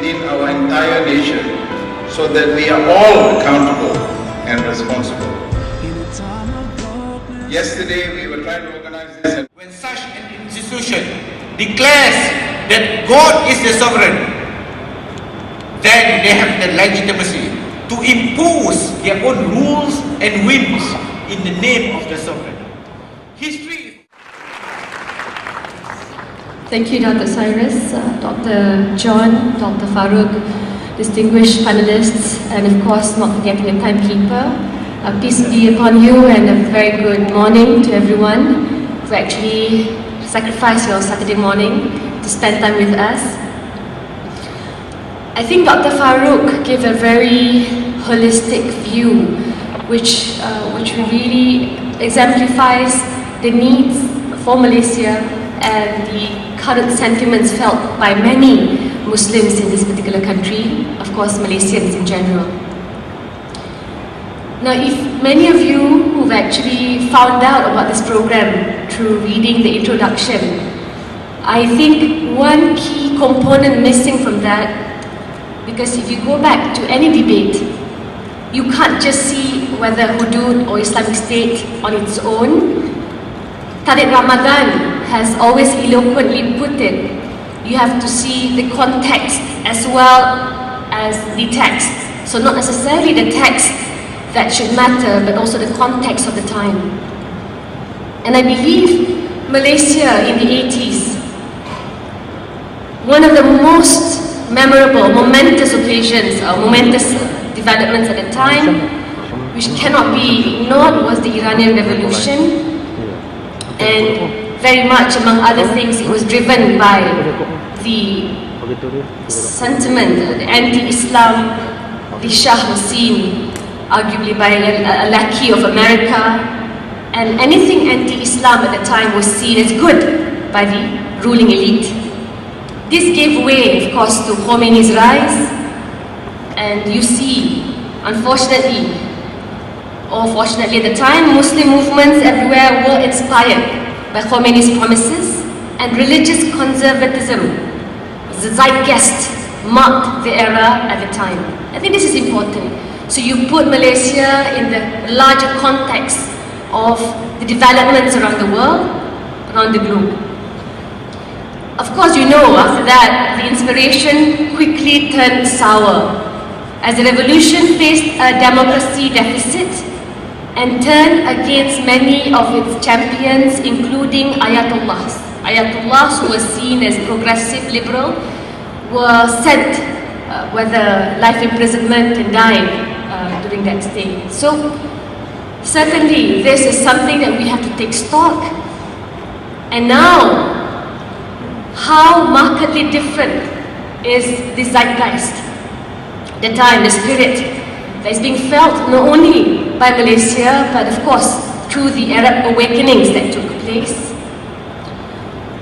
within our entire nation so that we are all accountable and responsible. Yesterday we were trying to organize this. When such an institution declares that God is the sovereign, then they have the legitimacy to impose their own rules and whims in the name of the sovereign. History. Thank you, Dr. Cyrus, Dr. John, Dr. Farouk, distinguished panelists, and of course not forgetting the timekeeper. Peace be upon you and a very good morning to everyone who actually sacrificed your Saturday morning to spend time with us. I think Dr. Farouk gave a very holistic view which really exemplifies the needs for Malaysia and the current sentiments felt by many Muslims in this particular country, of course Malaysians in general. Now, if many of you who've actually found out about this program through reading the introduction, I think one key component missing from that, because if you go back to any debate, you can't just see whether Hudud or Islamic State on its own. Tariq Ramadan has always eloquently put it, you have to see the context as well as the text. So not necessarily the text that should matter, but also the context of the time. And I believe Malaysia in the 80s, one of the most memorable, momentous occasions, or momentous developments at the time, which cannot be ignored, was the Iranian Revolution. And very much, among other things, it was driven by the sentiment, the anti-Islam, the Shah was seen arguably by a lackey of America, and anything anti-Islam at the time was seen as good by the ruling elite. This gave way, of course, to Khomeini's rise, and you see, unfortunately, or fortunately at the time, Muslim movements everywhere were inspired by Khomeini's promises, and religious conservatism, the zeitgeist, marked the era at the time. I think this is important. So you put Malaysia in the larger context of the developments around the world, around the globe. Of course, you know, after that, the inspiration quickly turned sour as the revolution faced a democracy deficit and turned against many of its champions, including Ayatollahs. Ayatollahs, who were seen as progressive liberal, were sent, whether life imprisonment, and died during that stay. So, certainly, this is something that we have to take stock. And now, how markedly different is the zeitgeist, the time, the spirit that is being felt not only by Malaysia, but of course through the Arab awakenings that took place.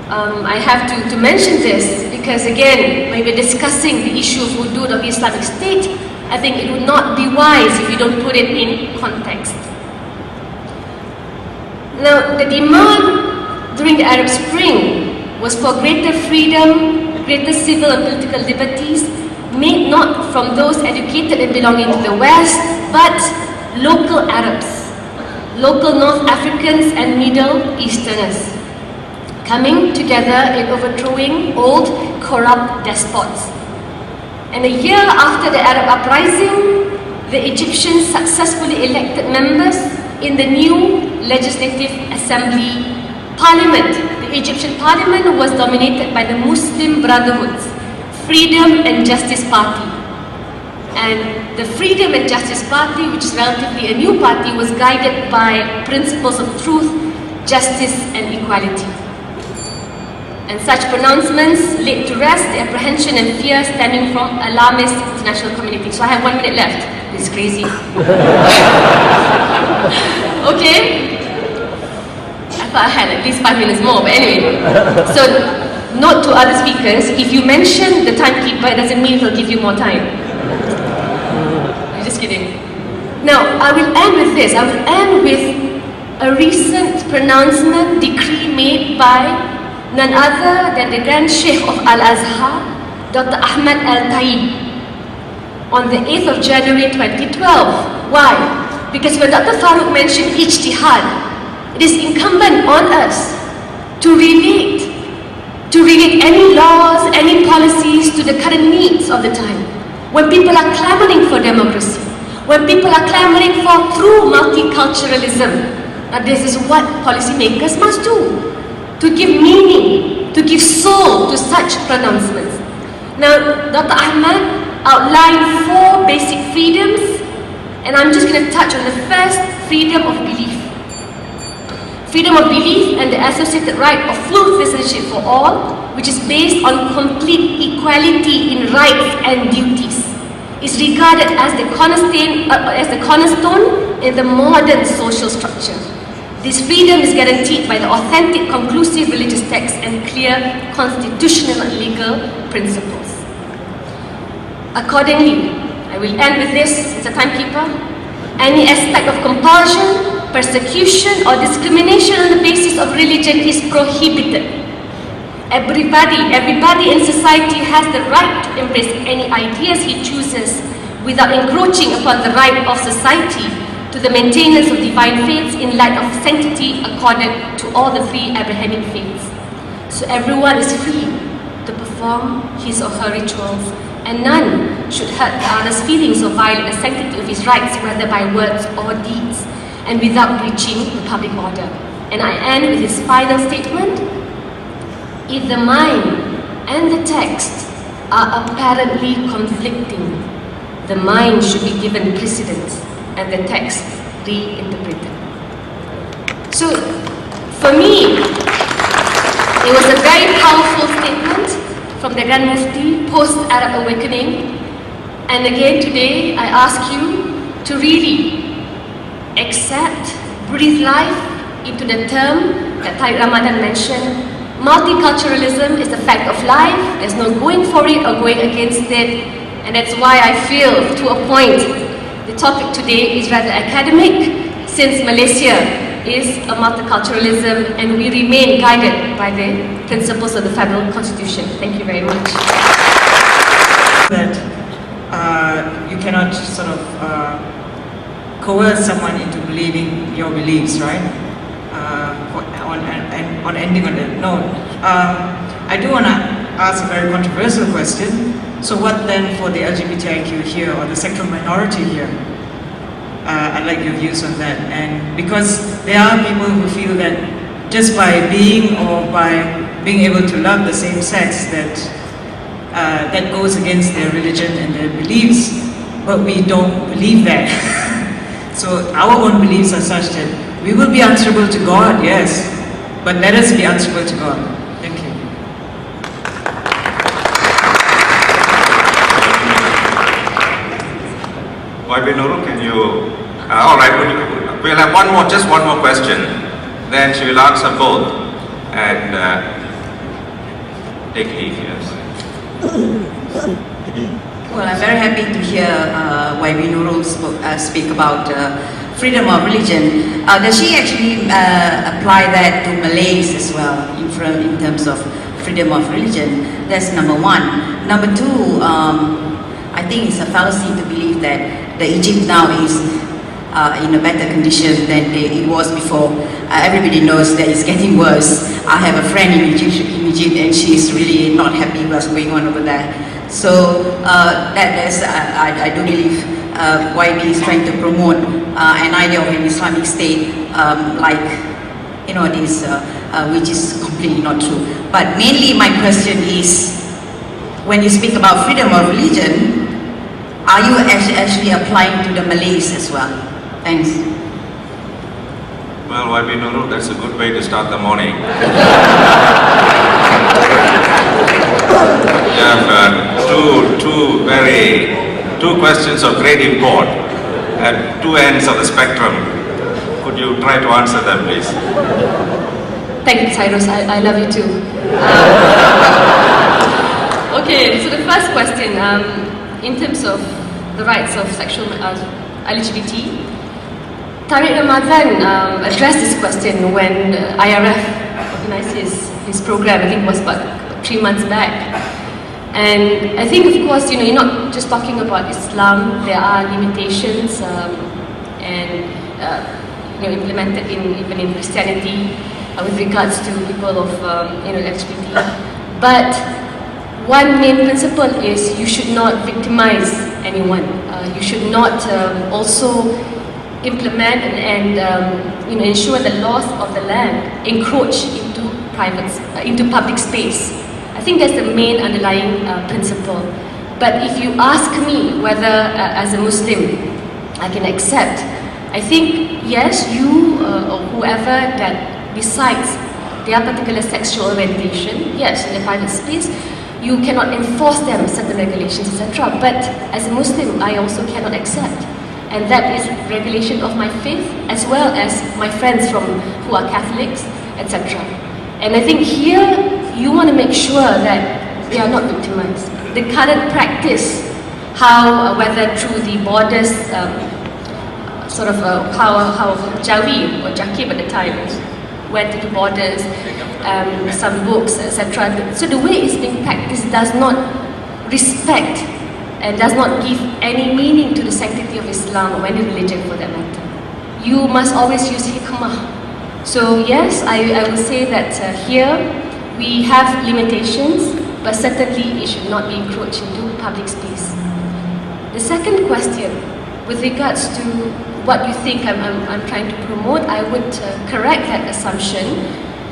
I have to mention this because, again, when we're discussing the issue of hudud of the Islamic State, I think it would not be wise if you don't put it in context. Now, the demand during the Arab Spring was for greater freedom, greater civil and political liberties, made not from those educated and belonging to the West, but local Arabs, local North Africans and Middle Easterners, coming together in overthrowing old, corrupt despots. And a year after the Arab uprising, the Egyptians successfully elected members in the new Legislative Assembly Parliament. The Egyptian Parliament was dominated by the Muslim Brotherhood's Freedom and Justice Party. And the Freedom and Justice Party, which is relatively a new party, was guided by principles of truth, justice and equality. And such pronouncements laid to rest the apprehension and fear stemming from alarmist international community. So I have 1 minute left. It's crazy. Okay? I thought I had at least 5 minutes more, but anyway. So, note to other speakers, if you mention the timekeeper, it doesn't mean he'll give you more time. I'm just kidding. Now, I will end with this. I will end with a recent pronouncement, decree made by none other than the Grand Sheikh of Al-Azhar, Dr. Ahmad Al-Taib on the 8th of January 2012. Why? Because when Dr. Farooq mentioned ijtihad, it is incumbent on us to relate any laws, any policies to the current needs of the time. When people are clamoring for democracy, when people are clamoring for true multiculturalism, now this is what policymakers must do, to give meaning, to give soul to such pronouncements. Now, Dr. Ahmad outlined 4 basic freedoms, and I'm just going to touch on the first, freedom of belief. Freedom of belief and the associated right of full citizenship for all, which is based on complete equality in rights and duties, is regarded as the cornerstone in the modern social structure. This freedom is guaranteed by the authentic, conclusive religious texts and clear constitutional and legal principles. Accordingly, I will end with this, it's a timekeeper. Any aspect of compulsion, persecution or discrimination on the basis of religion is prohibited. Everybody in society has the right to embrace any ideas he chooses without encroaching upon the right of society to the maintenance of divine faiths in light of sanctity accorded to all the 3 Abrahamic faiths. So everyone is free to perform his or her rituals, and none should hurt the other's feelings or violate the sanctity of his rights, whether by words or deeds, and without breaching the public order. And I end with his final statement: if the mind and the text are apparently conflicting, the mind should be given precedence and the text reinterpreted. So, for me, it was a very powerful statement from the Grand Mufti post-Arab awakening. And again today, I ask you to really accept, breathe life into the term that Tariq Ramadan mentioned. Multiculturalism is a fact of life. There's no going for it or going against it. And that's why I feel, to a point, the topic today is rather academic, since Malaysia is a multiculturalism and we remain guided by the principles of the Federal Constitution. Thank you very much. That you cannot sort of coerce someone into believing your beliefs, right? On ending on that note, I do want to ask a very controversial question. So what then for the LGBTIQ here, or the sectoral minority here? I'd like your views on that. And because there are people who feel that just by being or by being able to love the same sex, that goes against their religion and their beliefs, but we don't believe that. So our own beliefs are such that we will be answerable to God, yes, but let us be answerable to God. Thank you. Nurul, can you? All right, we'll have just one more question. Then she will answer both and take leave. Yes. Well, I'm very happy to hear Nurul speak about freedom of religion. Does she actually apply that to Malays as well in terms of freedom of religion? That's number one. Number two, I think it's a fallacy to believe that the Egypt now is in a better condition than it was before. Everybody knows that it's getting worse. I have a friend in Egypt and she's really not happy with what's going on over there. So I do believe YB is trying to promote an idea of an Islamic state which is completely not true. But mainly my question is, when you speak about freedom of religion, are you actually applying to the Malays as well? Thanks. Well, YB Nurul, that's a good way to start the morning. You have two questions of great import at two ends of the spectrum. Could you try to answer them, please? Thank you, Cyrus. I love you too. Okay, so the first question, in terms of the rights of sexual LGBT, Tariq Ramadan addressed this question when IRF organized his program. I think it was about 3 months back. And I think, of course, you're not just talking about Islam. There are limitations implemented even in Christianity with regards to people of LGBT. But one main principle is you should not victimize anyone. You should not also implement and ensure the laws of the land encroach into public space. I think that's the main underlying principle. But if you ask me whether, as a Muslim, I can accept, I think yes, you or whoever that decides their particular sexual orientation, yes, in the private space, you cannot enforce them certain regulations, etc. But as a Muslim, I also cannot accept, and that is regulation of my faith as well as my friends who are Catholics, etc. And I think here you want to make sure that they are not victimized. The current practice, whether through the borders, how Jawi or Jakib at the time went to the borders, some books, etc. So the way it's being practiced does not respect and does not give any meaning to the sanctity of Islam or any religion for that matter. You must always use hikmah. So yes, I will say that here we have limitations, but certainly it should not be encroached into public space. The second question, with regards to what you think I'm trying to promote, I would correct that assumption.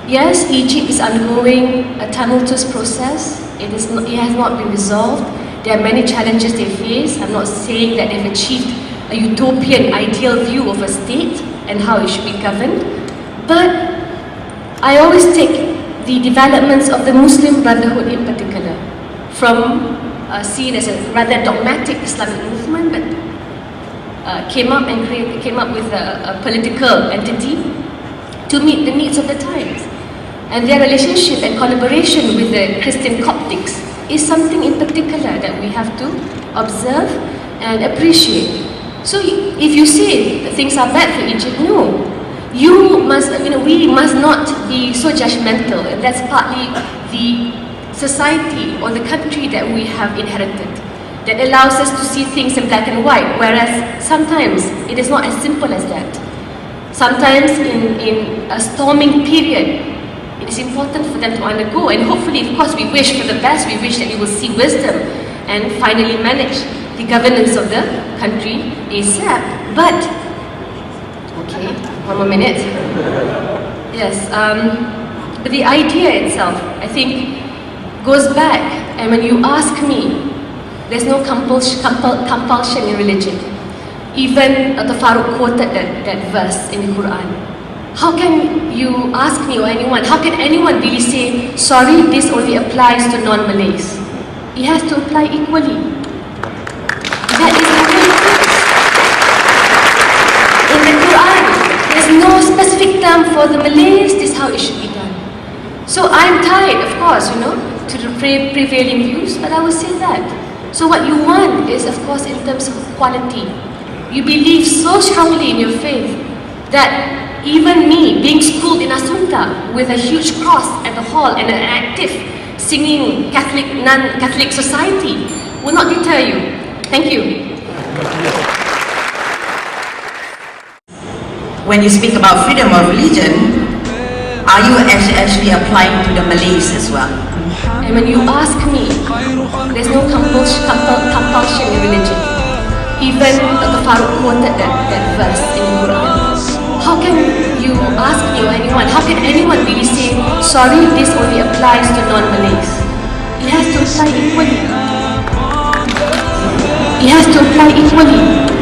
Yes, Egypt is undergoing a tumultuous process. It has not been resolved. There are many challenges they face. I'm not saying that they've achieved a utopian ideal view of a state and how it should be governed. But I always take the developments of the Muslim Brotherhood in particular from seen as a rather dogmatic Islamic movement, but came up with a political entity to meet the needs of the times. And their relationship and collaboration with the Christian Coptics is something in particular that we have to observe and appreciate. So if you say that things are bad for Egypt, no. We must not be so judgmental, and that's partly the society or the country that we have inherited that allows us to see things in black and white, whereas sometimes it is not as simple as that. Sometimes in a storming period, it is important for them to undergo, and hopefully, of course, we wish for the best. We wish that we will see wisdom and finally manage the governance of the country ASAP. But okay, one more minute. Yes, but the idea itself, I think, goes back. And when you ask me, there's no compulsion in religion. Even Dr. Farooq quoted that verse in the Quran. How can you ask me or anyone, how can anyone really say, sorry, this only applies to non-Malays? It has to apply equally. That is the way it is. In the Quran, there's no specific term for the Malays, this is how it should be done. So I'm tied, of course, to the prevailing views, but I will say that. So what you want is, of course, in terms of quality. You believe so strongly in your faith that even me, being schooled in Asunta with a huge cross at the hall and an active singing Catholic, non-Catholic society will not deter you. Thank you. When you speak about freedom of religion, are you actually applying to the Malays as well? And when you ask me, there's no compulsion in religion. Even Dr. Farooq quoted that verse in the Quran. How can you ask me or anyone, how can anyone really say, sorry, this only applies to non-Malays? It has to apply equally. It has to apply equally.